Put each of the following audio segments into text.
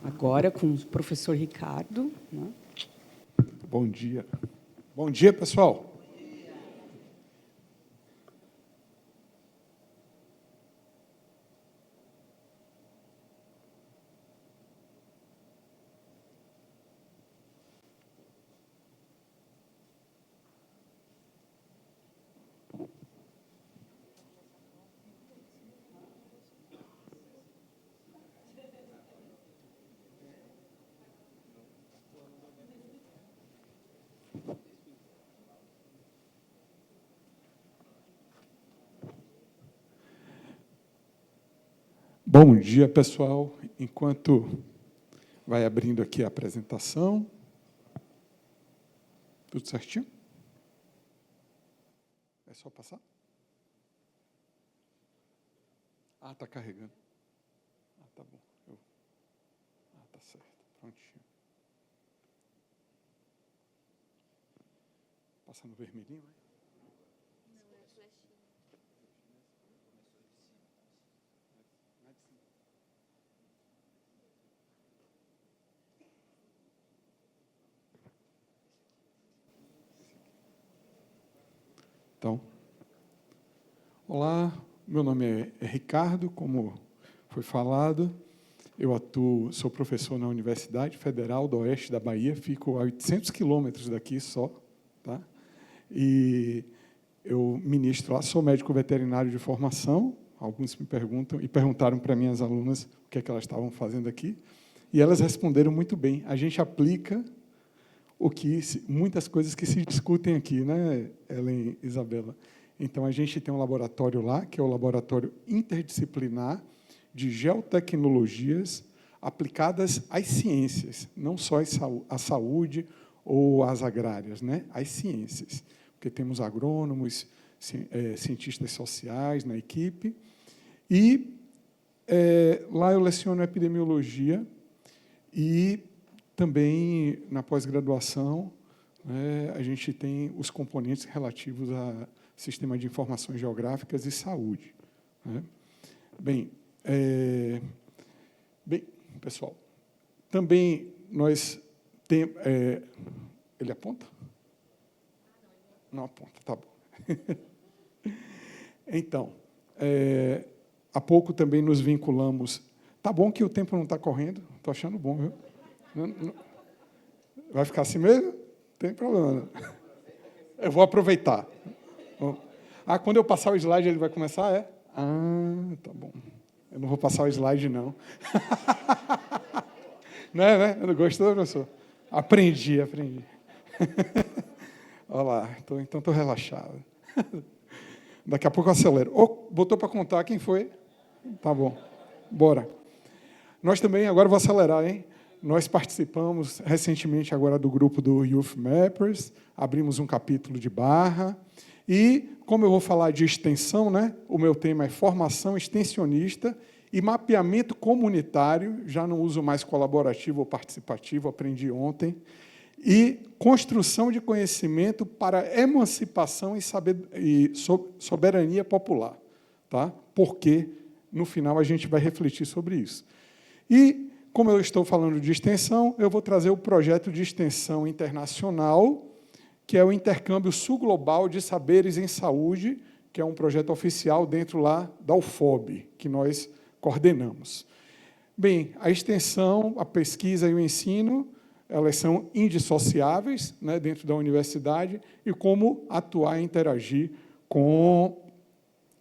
agora com o professor Ricardo, né? Bom dia. Bom dia, pessoal. Bom dia, pessoal. Enquanto vai abrindo aqui a apresentação. Tudo certinho? É só passar? Ah, está carregando. Ah, tá bom. Ah, tá certo. Prontinho. Passa no vermelhinho, né? Não, é flechinha. Então, olá, meu nome é Ricardo, como foi falado, eu sou professor na Universidade Federal do Oeste da Bahia, fico a 800 quilômetros daqui só, tá? E eu ministro lá, sou médico veterinário de formação, alguns me perguntam, e perguntaram para minhas alunas o que é que elas estavam fazendo aqui, e elas responderam muito bem, a gente aplica muitas coisas que se discutem aqui, né, Ellen e Isabela? Então, a gente tem um laboratório lá, que é o Laboratório Interdisciplinar de Geotecnologias aplicadas às ciências, não só à saúde ou às agrárias, né, às ciências, porque temos agrônomos, cientistas sociais na equipe, e lá eu leciono epidemiologia e também, na pós-graduação, a gente tem os componentes relativos a sistema de informações geográficas e saúde, né? Bem, pessoal, também nós temos... ele aponta? Não aponta, tá bom. Então, há pouco também nos vinculamos... Tá bom que o tempo não está correndo, estou achando bom, viu? Vai ficar assim mesmo? Não tem problema. Eu vou aproveitar. Ah, quando eu passar o slide, ele vai começar? É? Ah, tá bom. Eu não vou passar o slide, não. Né? Não gostou, professor? Aprendi. Olha lá, então estou relaxado. Daqui a pouco eu acelero. Botou para contar quem foi? Tá bom. Bora. Nós também, agora eu vou acelerar, hein? Nós participamos recentemente agora do grupo do Youth Mappers, abrimos um capítulo de Barra, e, como eu vou falar de extensão, né, o meu tema é formação extensionista e mapeamento comunitário, já não uso mais colaborativo ou participativo, aprendi ontem, e construção de conhecimento para emancipação e soberania popular, tá? Porque, no final, a gente vai refletir sobre isso. E, como eu estou falando de extensão, eu vou trazer o projeto de extensão internacional, que é o Intercâmbio Sul-Global de Saberes em Saúde, que é um projeto oficial dentro lá da UFOB, que nós coordenamos. Bem, a extensão, a pesquisa e o ensino, elas são indissociáveis, né, dentro da universidade, e como atuar e interagir com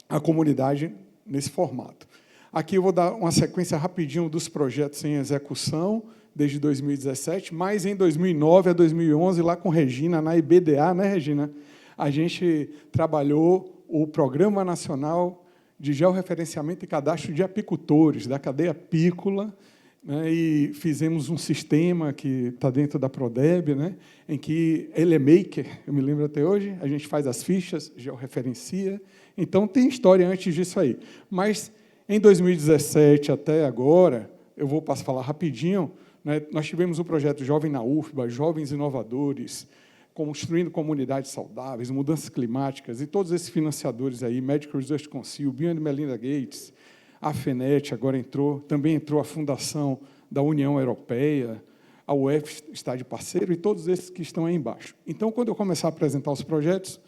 a comunidade nesse formato. Aqui eu vou dar uma sequência rapidinho dos projetos em execução, desde 2017, mas em 2009 a 2011, lá com Regina, na IBDA, né, Regina? A gente trabalhou o Programa Nacional de Georreferenciamento e Cadastro de Apicultores, da cadeia apícola, né, e fizemos um sistema que está dentro da Prodeb, né, em que ele é maker, eu me lembro até hoje, a gente faz as fichas, georreferencia, então tem história antes disso aí. Mas, em 2017 até agora, eu vou falar rapidinho, né, nós tivemos o projeto Jovem na UFBA, Jovens Inovadores, construindo comunidades saudáveis, mudanças climáticas, e todos esses financiadores aí, Medical Research Council, Bill and Melinda Gates, a FENET agora também entrou a Fundação da União Europeia, a UF está de parceiro, e todos esses que estão aí embaixo. Então, quando eu começar a apresentar os projetos,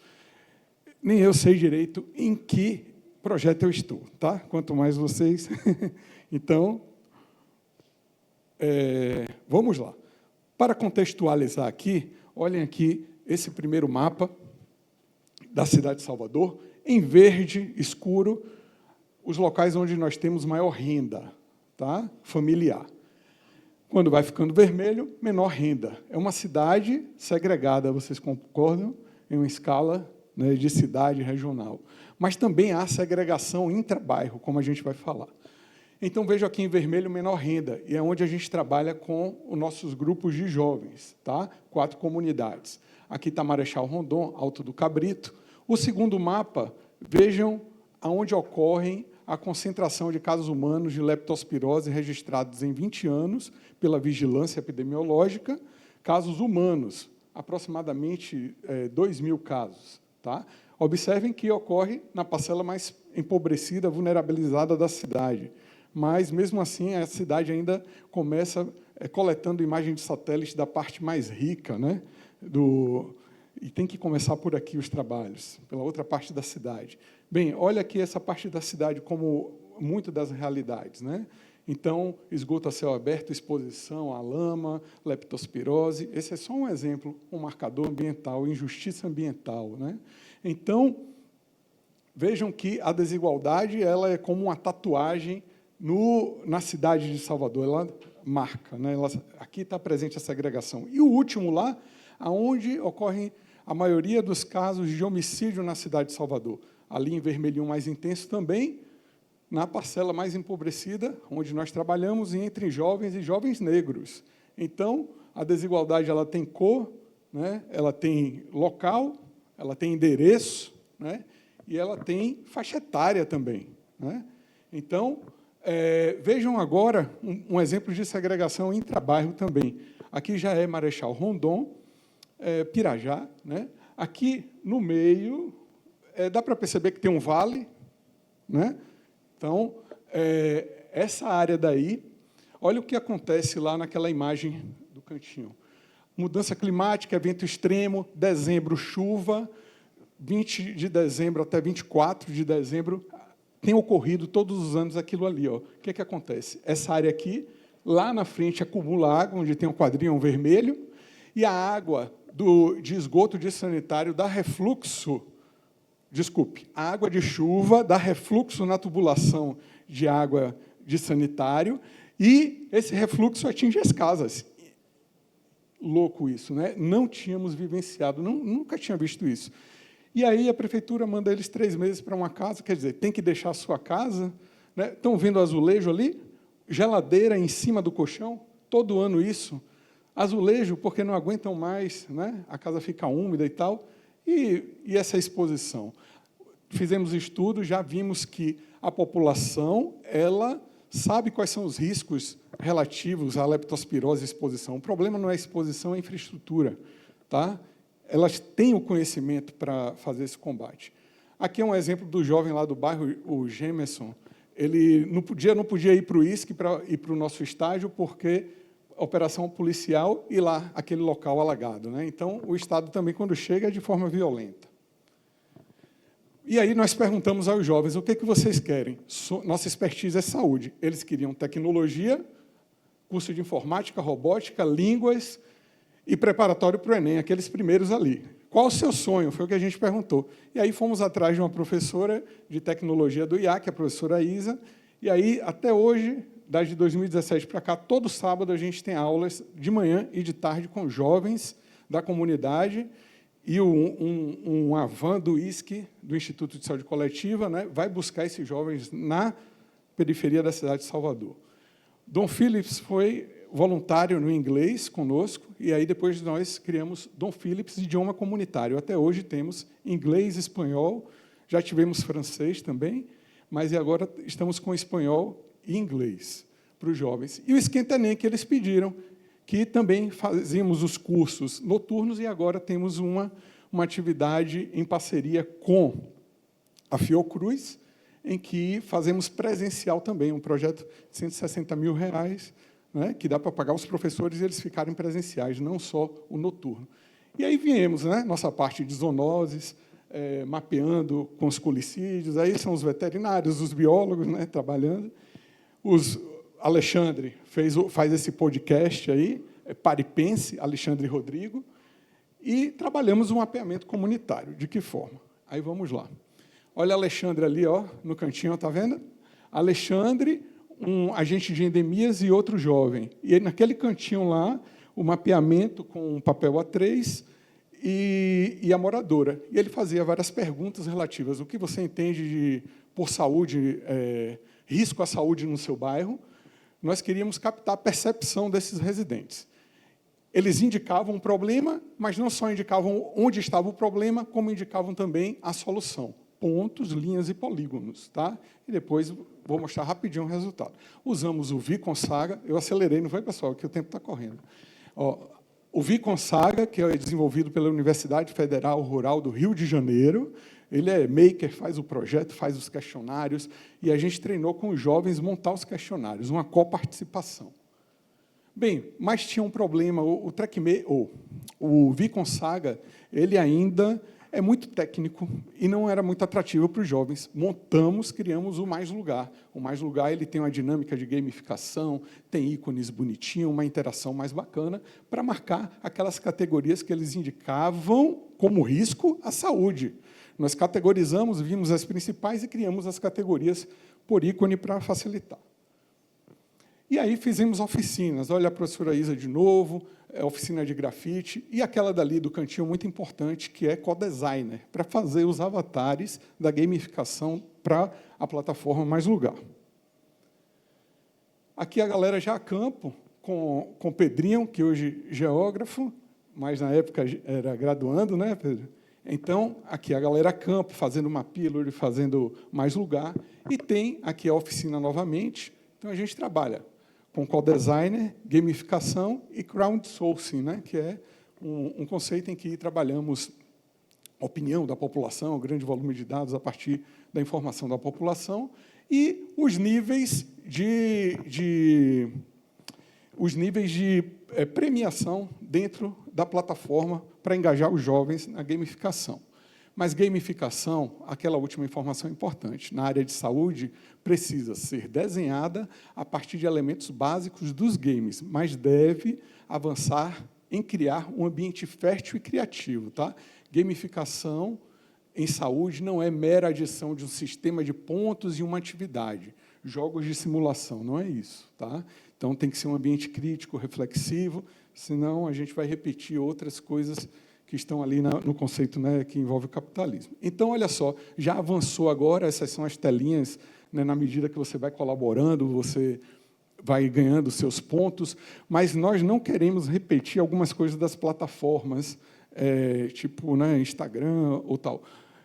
nem eu sei direito em que projeto eu estou, tá? Quanto mais vocês. Então, vamos lá. Para contextualizar aqui, olhem aqui esse primeiro mapa da cidade de Salvador, em verde escuro, os locais onde nós temos maior renda, tá? Familiar. Quando vai ficando vermelho, menor renda. É uma cidade segregada, vocês concordam? Em uma escala, né, de cidade regional. Mas também há segregação intrabairro, como a gente vai falar. Então, vejo aqui em vermelho, menor renda, e é onde a gente trabalha com os nossos grupos de jovens, tá? 4 comunidades. Aqui está Marechal Rondon, Alto do Cabrito. O segundo mapa, vejam aonde ocorrem a concentração de casos humanos de leptospirose registrados em 20 anos pela vigilância epidemiológica, casos humanos, aproximadamente 2.000 casos. Tá? Observem que ocorre na parcela mais empobrecida, vulnerabilizada da cidade. Mas, mesmo assim, a cidade ainda começa coletando imagem de satélite da parte mais rica, né? E tem que começar por aqui os trabalhos, pela outra parte da cidade. Bem, olha aqui essa parte da cidade como muito das realidades, né? Então, esgoto a céu aberto, exposição à lama, leptospirose. Esse é só um exemplo, um marcador ambiental, injustiça ambiental, né? Então, vejam que a desigualdade ela é como uma tatuagem na cidade de Salvador, ela marca, né? Aqui está presente a segregação. E o último lá, aonde ocorrem a maioria dos casos de homicídio na cidade de Salvador. Ali em vermelhinho mais intenso também, na parcela mais empobrecida, onde nós trabalhamos, entre jovens e jovens negros. Então, a desigualdade ela tem cor, né? Ela tem local, ela tem endereço, né? E ela tem faixa etária também, né? Então, vejam agora um exemplo de segregação intrabairro também. Aqui já é Marechal Rondon, Pirajá, né? Aqui no meio, dá para perceber que tem um vale, né? Então, essa área daí, olha o que acontece lá naquela imagem do cantinho. Mudança climática, evento extremo, dezembro, chuva, 20 de dezembro até 24 de dezembro, tem ocorrido todos os anos aquilo ali. Ó. O que acontece? Essa área aqui, lá na frente, acumula água, onde tem um quadrinho vermelho, e a água de esgoto de sanitário dá refluxo, a água de chuva dá refluxo na tubulação de água de sanitário, e esse refluxo atinge as casas. Louco isso, né? Não tínhamos vivenciado, nunca tinha visto isso. E aí a prefeitura manda eles 3 meses para uma casa, quer dizer, tem que deixar a sua casa, né? Estão vendo azulejo ali? Geladeira em cima do colchão, todo ano isso. Azulejo, porque não aguentam mais, né? A casa fica úmida e tal. E essa exposição? Fizemos estudos, já vimos que a população ela sabe quais são os riscos relativos à leptospirose e exposição. O problema não é a exposição, é a infraestrutura. Tá? Elas têm o conhecimento para fazer esse combate. Aqui é um exemplo do jovem lá do bairro, o Gemerson. Ele não podia ir para o ISC, para ir para o nosso estágio, porque operação policial e lá, aquele local alagado. Né? Então, o Estado também, quando chega, é de forma violenta. E aí nós perguntamos aos jovens, o que vocês querem? Nossa expertise é saúde. Eles queriam tecnologia, curso de informática, robótica, línguas e preparatório para o Enem, aqueles primeiros ali. Qual o seu sonho? Foi o que a gente perguntou. E aí fomos atrás de uma professora de tecnologia do IAC, a professora Isa, e aí, até hoje, desde 2017 para cá, todo sábado a gente tem aulas de manhã e de tarde com jovens da comunidade, e uma van do ISC, do Instituto de Saúde Coletiva, né, vai buscar esses jovens na periferia da cidade de Salvador. Dom Phillips foi voluntário no inglês conosco, e aí depois nós criamos Dom Phillips Idioma Comunitário. Até hoje temos inglês, espanhol, já tivemos francês também, mas agora estamos com espanhol e inglês para os jovens. E o Esquenta Enem, que eles pediram, que também fazíamos os cursos noturnos, e agora temos uma atividade em parceria com a Fiocruz, em que fazemos presencial também, um projeto de R$160 mil, né, que dá para pagar os professores e eles ficarem presenciais, não só o noturno. E aí viemos, né, nossa parte de zoonoses, mapeando com os colicídios, aí são os veterinários, os biólogos, né, trabalhando. Alexandre faz esse podcast aí, Paripense, Alexandre Rodrigo, e trabalhamos um mapeamento comunitário. De que forma? Aí vamos lá. Olha Alexandre ali, ó, no cantinho, está vendo? Alexandre, um agente de endemias e outro jovem. E aí, naquele cantinho lá, o mapeamento com um papel A3 e a moradora. E ele fazia várias perguntas relativas. O que você entende por saúde, risco à saúde no seu bairro? Nós queríamos captar a percepção desses residentes. Eles indicavam um problema, mas não só indicavam onde estava o problema, como indicavam também a solução. Pontos, linhas e polígonos. Tá? E depois vou mostrar rapidinho o resultado. Usamos o ViConsaga. Eu acelerei, não foi, pessoal? Que o tempo está correndo. Ó, o ViConsaga, que é desenvolvido pela Universidade Federal Rural do Rio de Janeiro, ele é maker, faz o projeto, faz os questionários, e a gente treinou com os jovens montar os questionários, uma coparticipação. Bem, mas tinha um problema, o ViConsaga, ele ainda é muito técnico e não era muito atrativo para os jovens. Montamos, criamos o Mais Lugar. O Mais Lugar ele tem uma dinâmica de gamificação, tem ícones bonitinhos, uma interação mais bacana, para marcar aquelas categorias que eles indicavam como risco à saúde. Nós categorizamos, vimos as principais e criamos as categorias por ícone para facilitar. E aí fizemos oficinas. Olha a professora Isa de novo, oficina de grafite, e aquela dali do cantinho muito importante, que é co-designer, para fazer os avatares da gamificação para a plataforma Mais Lugar. Aqui a galera já a campo, com o Pedrinho, que hoje é geógrafo, mas na época era graduando, né, Pedro? Então, aqui a galera a campo, fazendo uma pílula, fazendo Mais Lugar, e tem aqui a oficina novamente. Então, a gente trabalha com co-designer, gamificação e crowdsourcing, né, que é um conceito em que trabalhamos a opinião da população, o grande volume de dados a partir da informação da população, e os níveis de premiação dentro da plataforma para engajar os jovens na gamificação. Mas gamificação, aquela última informação importante, na área de saúde, precisa ser desenhada a partir de elementos básicos dos games, mas deve avançar em criar um ambiente fértil e criativo. Tá? Gamificação em saúde não é mera adição de um sistema de pontos e uma atividade. Jogos de simulação, não é isso. Tá? Então, tem que ser um ambiente crítico, reflexivo, senão a gente vai repetir outras coisas que estão ali no conceito, né, que envolve o capitalismo. Então, olha só, já avançou agora, essas são as telinhas, né, na medida que você vai colaborando, você vai ganhando seus pontos, mas nós não queremos repetir algumas coisas das plataformas, tipo, né, Instagram ou tal.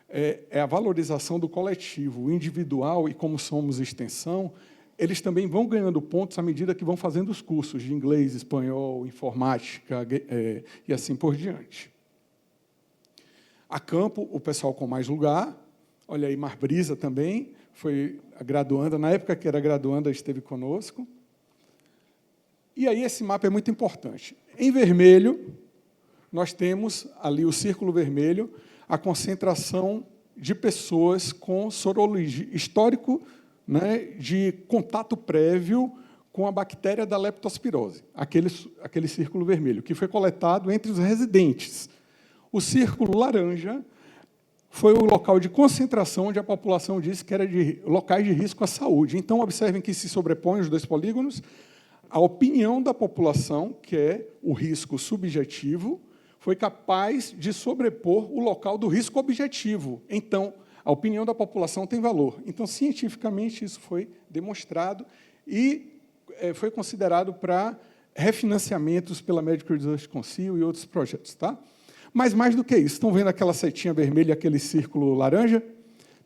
É a valorização do coletivo, o individual, e como somos extensão, eles também vão ganhando pontos à medida que vão fazendo os cursos de inglês, espanhol, informática, e assim por diante. A campo, o pessoal com Mais Lugar, olha aí, Marbrisa também, foi a graduanda, na época que era graduanda, esteve conosco. E aí esse mapa é muito importante. Em vermelho, nós temos ali o círculo vermelho, a concentração de pessoas com sorologia, histórico, né, de contato prévio com a bactéria da leptospirose, aquele círculo vermelho, que foi coletado entre os residentes. O círculo laranja foi o local de concentração onde a população disse que era de locais de risco à saúde. Então, observem que se sobrepõem os dois polígonos. A opinião da população, que é o risco subjetivo, foi capaz de sobrepor o local do risco objetivo. Então, a opinião da população tem valor. Então, cientificamente, isso foi demonstrado e foi considerado para refinanciamentos pela Medical Research Council e outros projetos. Tá? Mas, mais do que isso, estão vendo aquela setinha vermelha e aquele círculo laranja?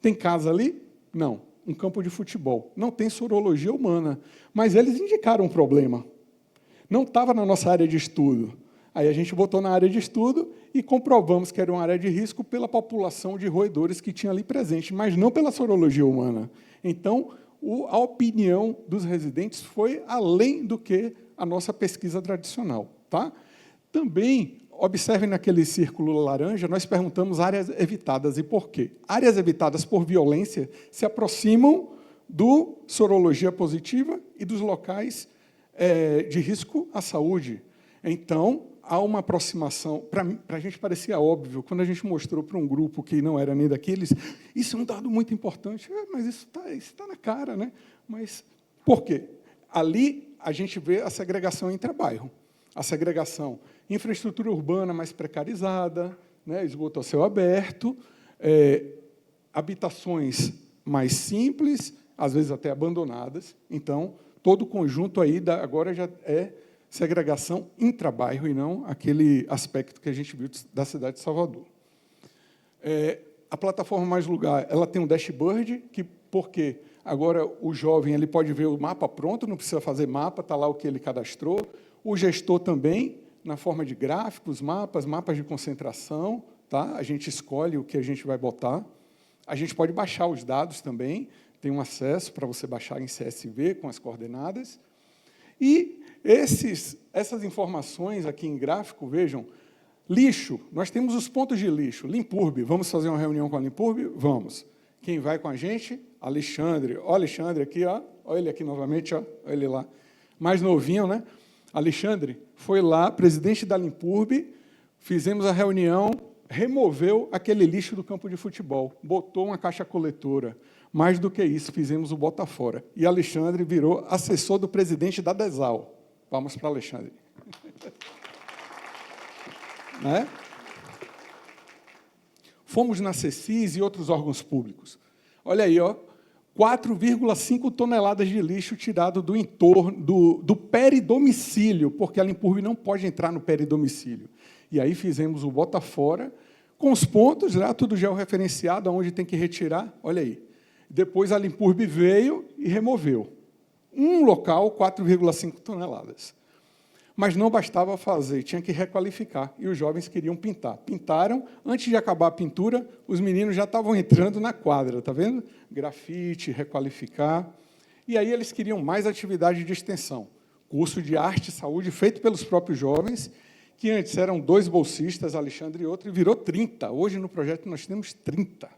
Tem casa ali? Não. Um campo de futebol. Não tem sorologia humana. Mas eles indicaram um problema. Não estava na nossa área de estudo. Aí a gente botou na área de estudo e comprovamos que era uma área de risco pela população de roedores que tinha ali presente, mas não pela sorologia humana. Então, a opinião dos residentes foi além do que a nossa pesquisa tradicional. Tá? Também, observem naquele círculo laranja, nós perguntamos áreas evitadas e por quê. Áreas evitadas por violência se aproximam do sorologia positiva e dos locais de risco à saúde. Então, há uma aproximação. Para a gente parecia óbvio, quando a gente mostrou para um grupo que não era nem daqueles, isso é um dado muito importante. Mas isso tá na cara, né? Mas por quê? Ali a gente vê a segregação intrabairro. A segregação, infraestrutura urbana mais precarizada, né? Esgoto a céu aberto, habitações mais simples, às vezes até abandonadas. Então, todo o conjunto aí agora já é segregação intrabairro e não aquele aspecto que a gente viu da cidade de Salvador. A plataforma Mais Lugar, ela tem um dashboard, porque agora o jovem ele pode ver o mapa pronto, não precisa fazer mapa, está lá o que ele cadastrou. O gestor também, na forma de gráficos, mapas de concentração, tá? A gente escolhe o que a gente vai botar. A gente pode baixar os dados também, tem um acesso para você baixar em CSV com as coordenadas. E essas informações aqui em gráfico, vejam, lixo, nós temos os pontos de lixo. Limpurbe, vamos fazer uma reunião com a Limpurbe? Vamos. Quem vai com a gente? Alexandre. Ó, Alexandre aqui, ó. Olha ele aqui novamente, ó. Olha ele lá. Mais novinho, né? Alexandre foi lá, presidente da Limpurbe, fizemos a reunião, removeu aquele lixo do campo de futebol, botou uma caixa coletora. Mais do que isso, fizemos o bota fora. E Alexandre virou assessor do presidente da DESAL. Vamos para Alexandre. Né? Fomos na CECIS e outros órgãos públicos. Olha aí, ó, 4,5 toneladas de lixo tirado do entorno, do peridomicílio, porque a Limpurbe não pode entrar no peridomicílio. E aí fizemos o bota fora, com os pontos, lá, tudo georreferenciado, aonde tem que retirar, olha aí. Depois a Limpurbe veio e removeu. Um local, 4,5 toneladas. Mas não bastava fazer, tinha que requalificar. E os jovens queriam pintar. Pintaram, antes de acabar a pintura, os meninos já estavam entrando na quadra, está vendo? Grafite, requalificar. E aí eles queriam mais atividade de extensão. Curso de arte e saúde feito pelos próprios jovens, que antes eram 2 bolsistas, Alexandre e outro, e virou 30. Hoje, no projeto, nós temos 30.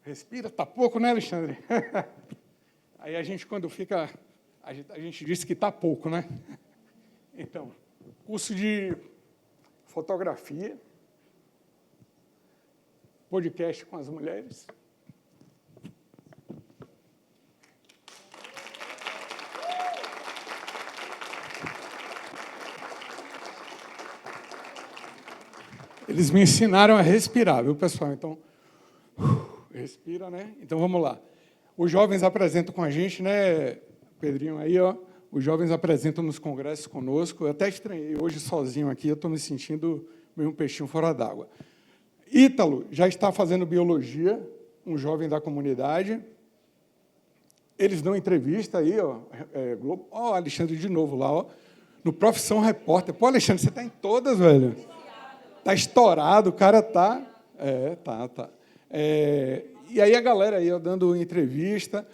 Respira, está pouco, né, Alexandre? Aí a gente, quando fica... A gente disse que está pouco, né? Então, curso de fotografia, podcast com as mulheres. Eles me ensinaram a respirar, viu, pessoal? Então... Respira, né? Então, vamos lá. Os jovens apresentam com a gente, né, Pedrinho, aí, ó, os jovens apresentam nos congressos conosco. Eu até estranhei hoje sozinho aqui, eu estou me sentindo meio um peixinho fora d'água. Ítalo já está fazendo biologia, um jovem da comunidade. Eles dão entrevista aí, ó, Globo. Ó, Alexandre de novo lá, ó, no Profissão Repórter. Pô, Alexandre, você está em todas, velho. Está estourado, o cara está... tá. E aí a galera aí, ó, dando entrevista,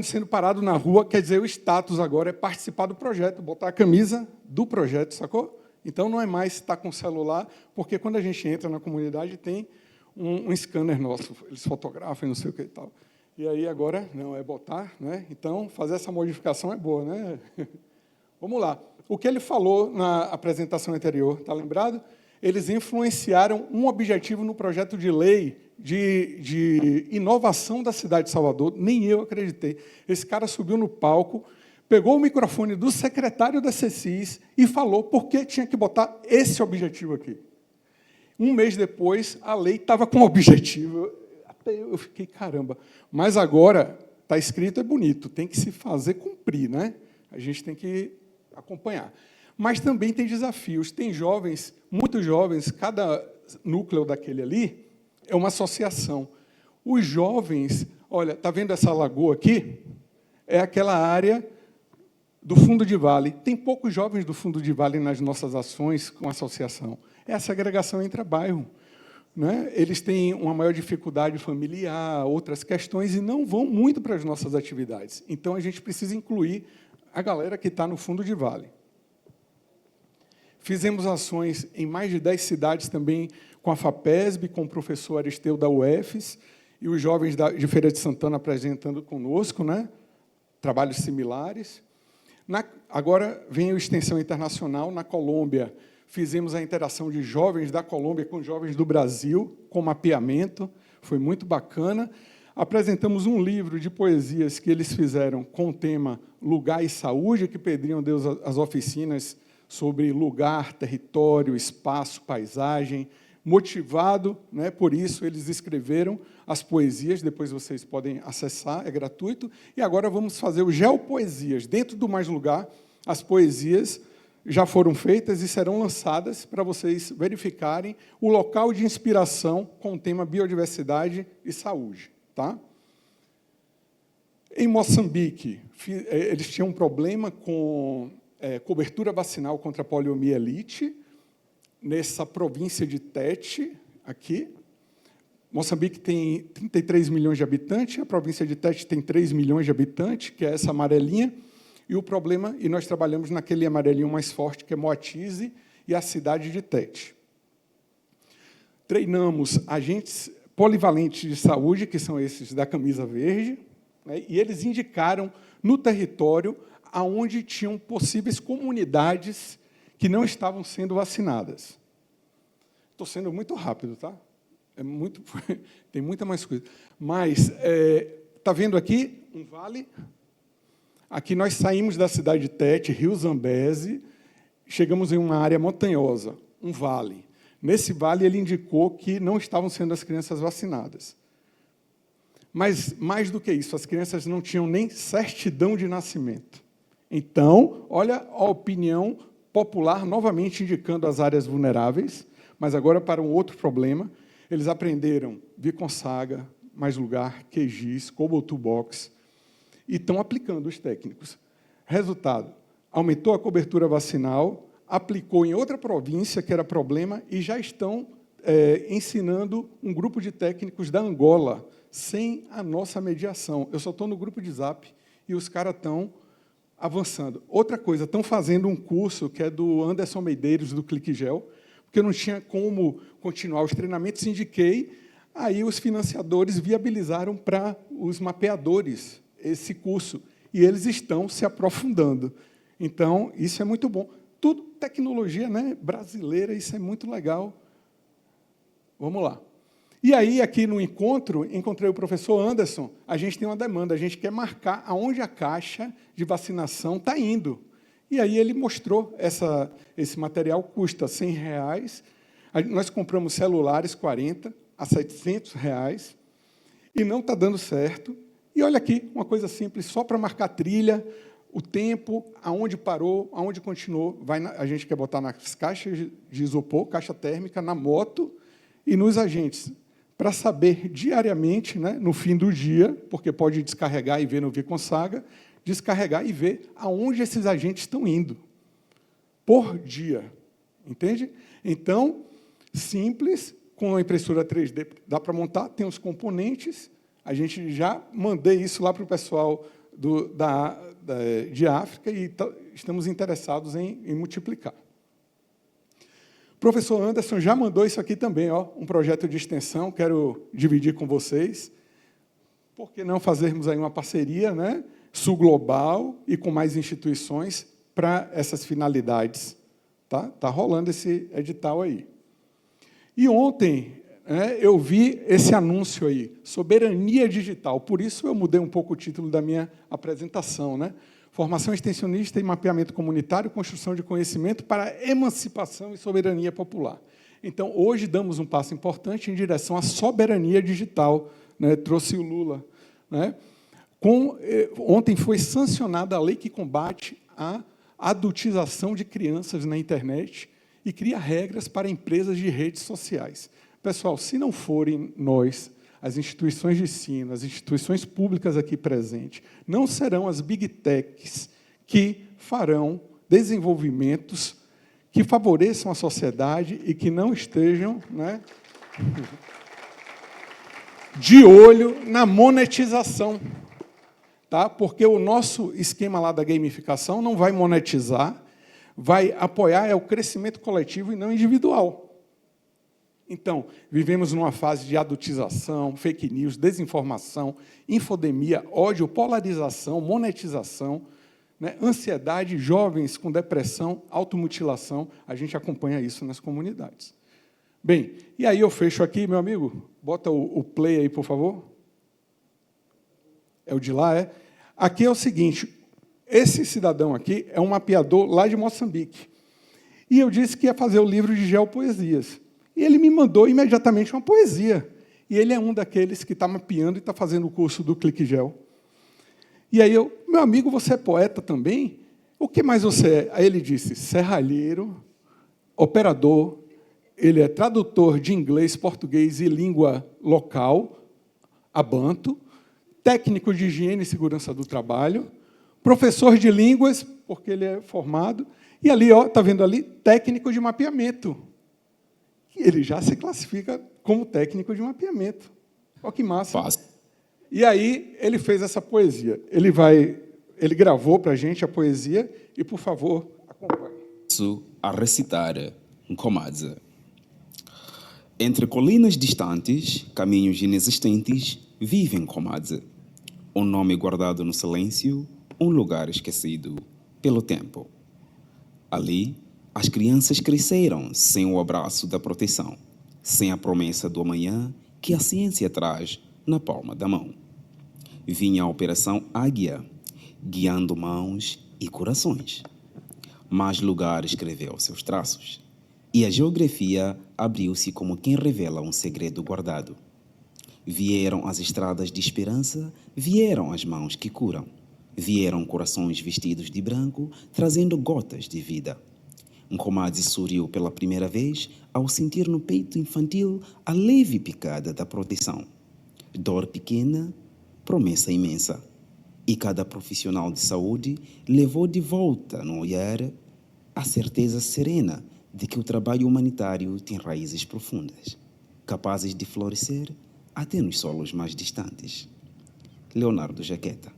sendo parado na rua, quer dizer, o status agora é participar do projeto, botar a camisa do projeto, sacou? Então, não é mais estar com o celular, porque quando a gente entra na comunidade, tem um scanner nosso, eles fotografam e não sei o que e tal. E aí agora, não, é botar, né? Então, fazer essa modificação é boa, né? Vamos lá. O que ele falou na apresentação anterior, está lembrado? Eles influenciaram um objetivo no projeto de lei de inovação da cidade de Salvador, nem eu acreditei. Esse cara subiu no palco, pegou o microfone do secretário da CECIS e falou por que tinha que botar esse objetivo aqui. Um mês depois, a lei estava com o objetivo. Até eu fiquei, caramba. Mas agora, está escrito, é bonito, tem que se fazer cumprir, né? A gente tem que acompanhar. Mas também tem desafios. Tem jovens, muitos jovens, cada núcleo daquele ali é uma associação. Os jovens, olha, está vendo essa lagoa aqui? É aquela área do fundo de vale. Tem poucos jovens do fundo de vale nas nossas ações com associação. é a segregação intra-bairro. Né? Eles têm uma maior dificuldade familiar, outras questões, e não vão muito para as nossas atividades. Então, a gente precisa incluir a galera que está no fundo de vale. Fizemos ações em mais de 10 cidades também com a FAPESB, com o professor Aristeu da UFES, e os jovens de Feira de Santana apresentando conosco, né? Trabalhos similares. Agora vem a extensão internacional. Na Colômbia, fizemos a interação de jovens da Colômbia com jovens do Brasil, com mapeamento, foi muito bacana. Apresentamos um livro de poesias que eles fizeram com o tema Lugar e Saúde, que Pedrinho deu as oficinas sobre lugar, território, espaço, paisagem. Motivado, né, por isso, eles escreveram as poesias, depois vocês podem acessar, é gratuito. E agora vamos fazer o Geopoesias. Dentro do Mais Lugar, as poesias já foram feitas e serão lançadas para vocês verificarem o local de inspiração com o tema biodiversidade e saúde. Tá? Em Moçambique, eles tinham um problema com cobertura vacinal contra a poliomielite, nessa província de Tete, aqui. Moçambique tem 33 milhões de habitantes, a província de Tete tem 3 milhões de habitantes, que é essa amarelinha, e o problema, e nós trabalhamos naquele amarelinho mais forte, que é Moatize, e a cidade de Tete. Treinamos agentes polivalentes de saúde, que são esses da camisa verde, né, e eles indicaram no território aonde tinham possíveis comunidades que não estavam sendo vacinadas. Estou sendo muito rápido, tá? Tem muita mais coisa. Mas, está vendo aqui um vale? Aqui nós saímos da cidade de Tete, Rio Zambeze, chegamos em uma área montanhosa, um vale. Nesse vale, ele indicou que não estavam sendo as crianças vacinadas. Mas, mais do que isso, as crianças não tinham nem certidão de nascimento. Então, olha a opinião popular, novamente indicando as áreas vulneráveis, mas agora para um outro problema. Eles aprenderam Viconsaga, Mais Lugar, QGIS, Cobalt Toolbox, e estão aplicando os técnicos. Resultado, aumentou a cobertura vacinal, aplicou em outra província, que era problema, e já estão ensinando um grupo de técnicos da Angola, sem a nossa mediação. Eu só estou no grupo de Zap, e os caras estão avançando. Outra coisa, estão fazendo um curso que é do Anderson Medeiros, do ClickGel, porque eu não tinha como continuar os treinamentos, indiquei, aí os financiadores viabilizaram para os mapeadores esse curso, e eles estão se aprofundando. Então, isso é muito bom. Tudo tecnologia, né, brasileira, isso é muito legal. Vamos lá. E aí, aqui no encontro, encontrei o professor Anderson, a gente tem uma demanda, a gente quer marcar aonde a caixa de vacinação está indo. E aí ele mostrou esse material, custa R$100, nós compramos celulares 40 a R$700, e não está dando certo. E olha aqui, uma coisa simples, só para marcar trilha, o tempo, aonde parou, aonde continuou, a gente quer botar nas caixas de isopor, caixa térmica, na moto e nos agentes, para saber diariamente, né, no fim do dia, porque pode descarregar e ver no Viconsaga, descarregar e ver aonde esses agentes estão indo, por dia. Entende? Então, simples, com a impressora 3D, dá para montar, tem os componentes, a gente já mandei isso lá para o pessoal de África e estamos interessados em multiplicar. O professor Anderson já mandou isso aqui também, ó, um projeto de extensão, quero dividir com vocês. Por que não fazermos aí uma parceria, né, sul global e com mais instituições para essas finalidades? Tá rolando esse edital aí. E ontem, né, eu vi esse anúncio aí, soberania digital, por isso eu mudei um pouco o título da minha apresentação, né? Formação extensionista e mapeamento comunitário, construção de conhecimento para emancipação e soberania popular. Então, hoje damos um passo importante em direção à soberania digital, né? Trouxe o Lula, né? Ontem foi sancionada a lei que combate a adultização de crianças na internet e cria regras para empresas de redes sociais. Pessoal, se não forem nós, as instituições de ensino, as instituições públicas aqui presentes, não serão as big techs que farão desenvolvimentos que favoreçam a sociedade e que não estejam, né, de olho na monetização. Tá? Porque o nosso esquema lá da gamificação não vai monetizar, vai apoiar o crescimento coletivo e não individual. Então, vivemos numa fase de adultização, fake news, desinformação, infodemia, ódio, polarização, monetização, né, ansiedade, jovens com depressão, automutilação. A gente acompanha isso nas comunidades. Bem, e aí eu fecho aqui, meu amigo. Bota o play aí, por favor. É o de lá, é? Aqui é o seguinte, esse cidadão aqui é um mapeador lá de Moçambique. E eu disse que ia fazer o livro de geopoesias. E ele me mandou imediatamente uma poesia. E ele é um daqueles que está mapeando e está fazendo o curso do ClickGel. E aí eu, meu amigo, você é poeta também? O que mais você é? Aí ele disse, serralheiro, operador, ele é tradutor de inglês, português e língua local, abanto, técnico de higiene e segurança do trabalho, professor de línguas, porque ele é formado, e ali, está vendo ali, técnico de mapeamento. Ele já se classifica como técnico de mapeamento. Olha que massa. E aí ele fez essa poesia. Ele gravou para a gente a poesia e, por favor, acompanhe. A recitar Nkomadze. Entre colinas distantes, caminhos inexistentes, vive Nkomadze. Um nome guardado no silêncio, um lugar esquecido pelo tempo. Ali, as crianças cresceram sem o abraço da proteção, sem a promessa do amanhã que a ciência traz na palma da mão. Vinha a Operação Águia, guiando mãos e corações. Mas lugar escreveu seus traços, e a geografia abriu-se como quem revela um segredo guardado. Vieram as estradas de esperança, vieram as mãos que curam, vieram corações vestidos de branco, trazendo gotas de vida. Nkomadze sorriu pela primeira vez ao sentir no peito infantil a leve picada da proteção. Dor pequena, promessa imensa. E cada profissional de saúde levou de volta no olhar a certeza serena de que o trabalho humanitário tem raízes profundas, capazes de florescer até nos solos mais distantes. Leonardo Jaqueta.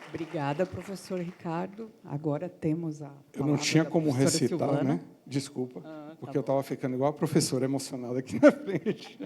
Obrigada, professor Ricardo. Agora temos a Eu não tinha como recitar, Silvana. né? Desculpa, Tá porque eu bom. estava ficando igual a professora emocionada aqui na frente.